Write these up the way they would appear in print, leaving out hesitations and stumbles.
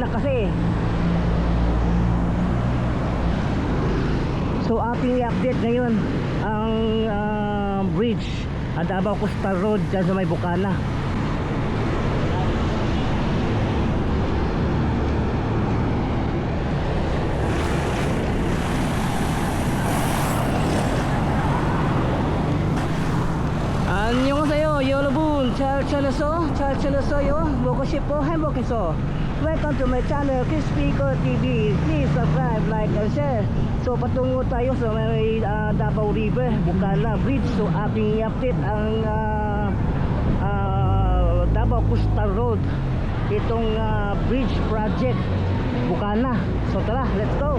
Bukana kasi. So ating i-update ngayon ang bridge at Davao Coastal Road dyan sa may Bukana. 안녕하세요 여러분. 잘 지냈어요? 먹고 싶어? 행복해서. Welcome to my channel Crispyco TV. Please subscribe, like, and share. So patungo tayo sa may Davao River, Bukana Bridge. So ating i-update ang Davao Coastal Road, itong bridge project Bukana. So tara, let's go.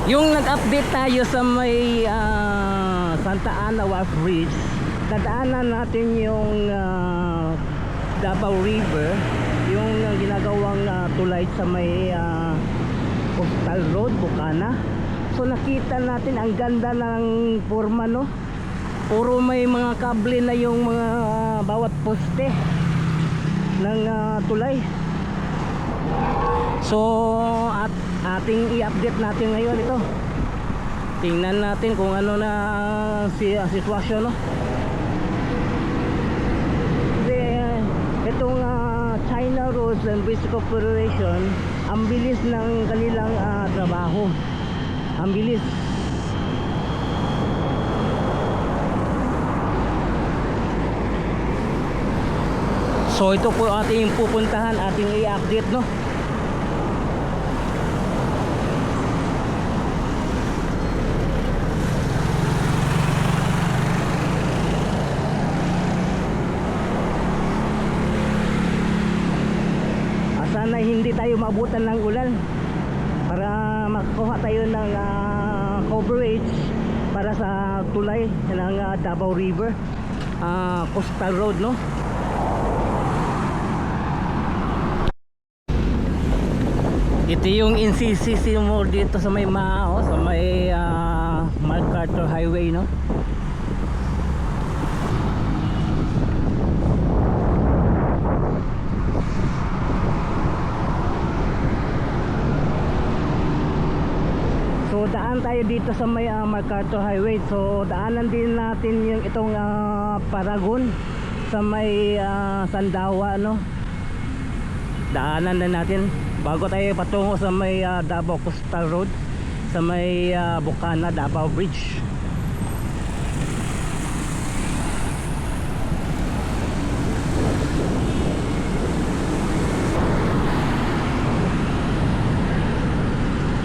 Yung nag-update tayo sa may Santa Ana Wharf Bridge, dadaanan natin yung Davao River, yung ginagawang tulay sa may Coastal Road, Bukana. So nakita natin ang ganda ng forma, no? Puro may mga kable na yung mga bawat poste ng tulay. So at ating i-update natin ngayon ito. Tingnan natin kung ano na sitwasyon, no? Itong China Roads and Bridge Corporation, ang bilis ng kanilang trabaho. Ang bilis. So ito po ating pupuntahan, ating i-update, no? Sana hindi tayo mabutan ng ulan para makakuha tayo ng coverage para sa tulay ng Davao River Coastal Road, no? Ito yung NCCC mo dito sa may sa may MacArthur Highway, no? So daan tayo dito sa may MacArthur Highway. So daanan din natin yung itong Paragon sa may Sandawa, no? Daanan din natin bago tayo patungo sa may Davao Coastal Road, sa may Bukana Davao Bridge.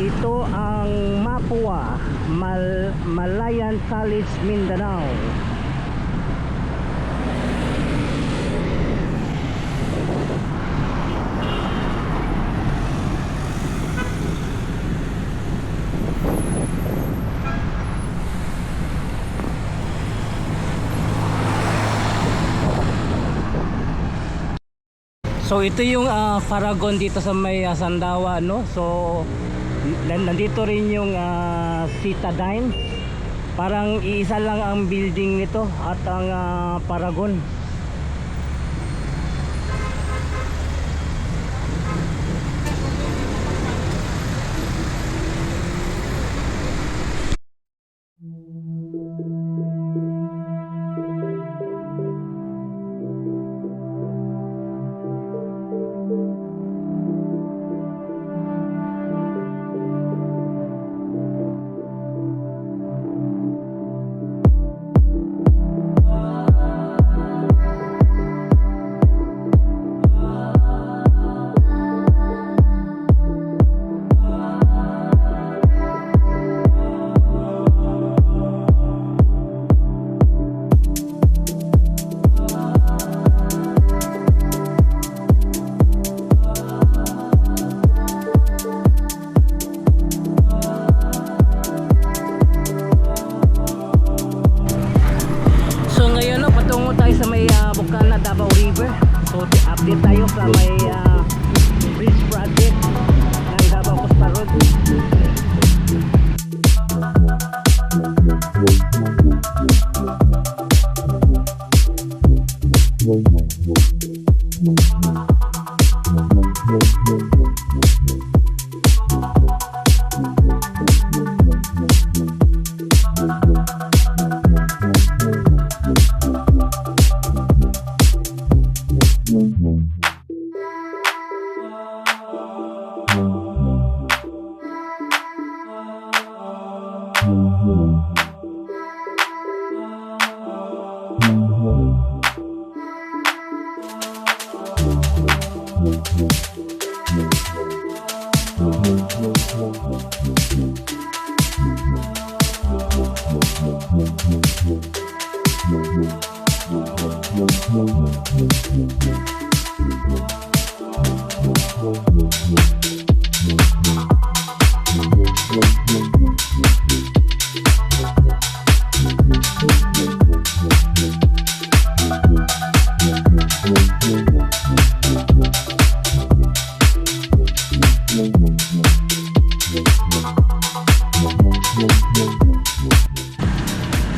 Ito ang Mapua Malayan College, Mindanao. So ito yung Paragon dito sa may Sandawa, no? So nandito rin yung Citadine. Parang iisa lang ang building nito at ang Paragon. So update tayo sa may bridge project ng Davao Coastal Road.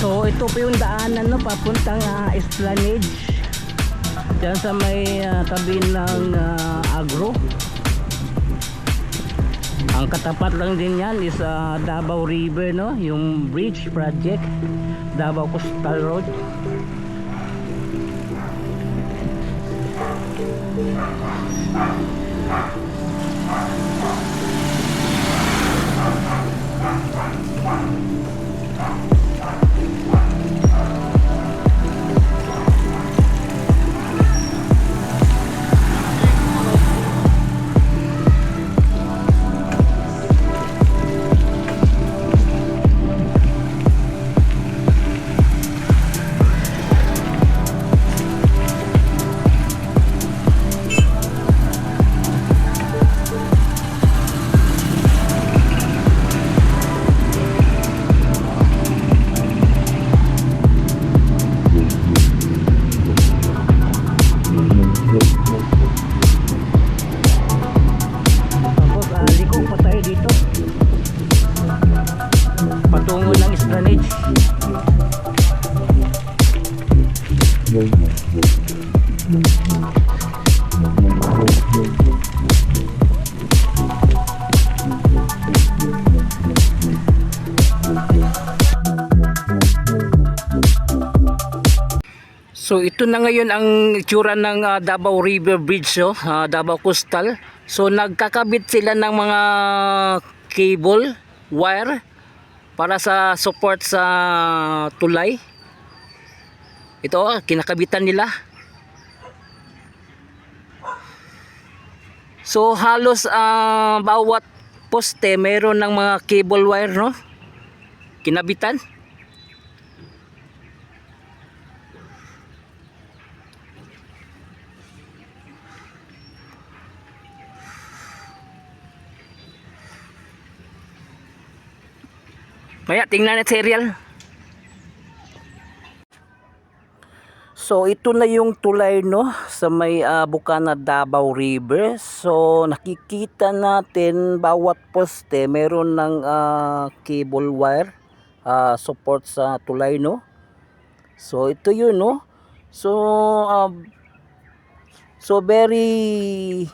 So ito po yung daanan, no, papuntang Esplanade dyan sa may tabi ng Agro. Ang katapat lang din yan is Davao River, no, yung bridge project, Davao Coastal Road. Patungo ng Esplanade. So ito na ngayon ang itsura ng Davao River Bridge, Davao Coastal. So nagkakabit sila ng mga cable, wire para sa support sa tulay. Ito, kinakabitan nila. So halos bawat poste mayroon ng mga cable wire, no, kinabitan. Kaya tingnan natin serial. So ito na yung tulay, no, sa may Bukana Davao River. So nakikita natin bawat poste meron ng cable wire support sa tulay, no. So ito yun, no. So very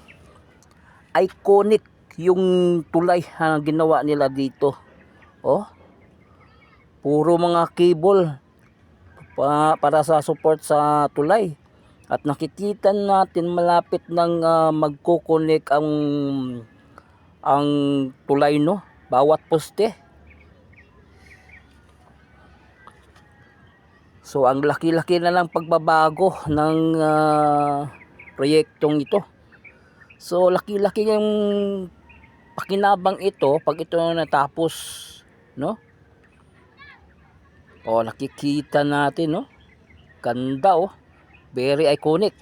iconic yung tulay na ginawa nila dito. Oh, puro mga cable para sa support sa tulay. At nakikita natin malapit nang magko-connect ang tulay, no, bawat poste. So ang laki-laki na lang pagbabago ng proyektong ito. So laki-laki yung pakinabang ito pag ito natapos, no. Oh, nakikita natin, no, ganda, oh, very iconic.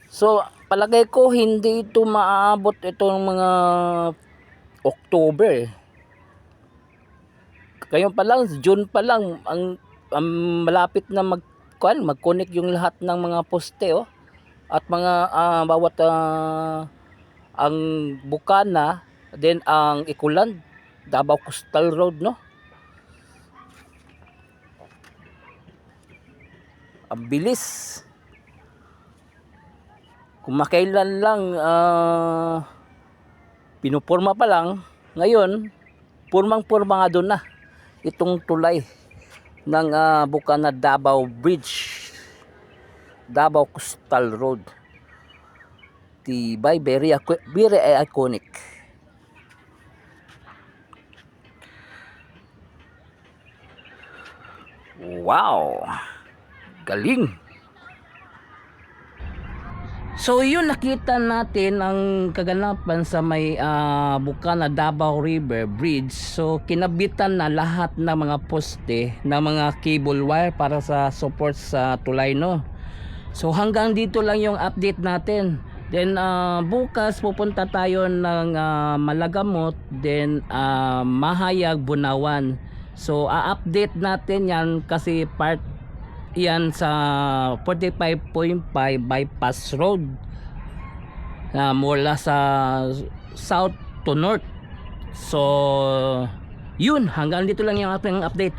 So palagay ko hindi ito maaabot itong mga October. Ngayon pa lang, June pa lang ang malapit na mag-connect yung lahat ng mga poste, oh, at mga bawat ang Bukana, then ang Ikulan, Davao Coastal Road, no. Ang bilis. Kung makailan lang pinuporma pa lang, ngayon purmang-purma nga doon na itong tulay ng Bukana Davao Bridge, Davao Coastal Road. Tibay, very iconic. Wow, galing. So yun, nakita natin ang kaganapan sa may Bukana Davao River Bridge. So kinabitan na lahat ng mga poste ng mga cable wire para sa support sa tulay, no. So hanggang dito lang yung update natin. Then bukas pupunta tayo ng Malagamot, then Mahayag, Bunawan. So update natin yan kasi part yan sa 45.5 bypass road mula sa south to north. So yun, hanggang dito lang yung ating update.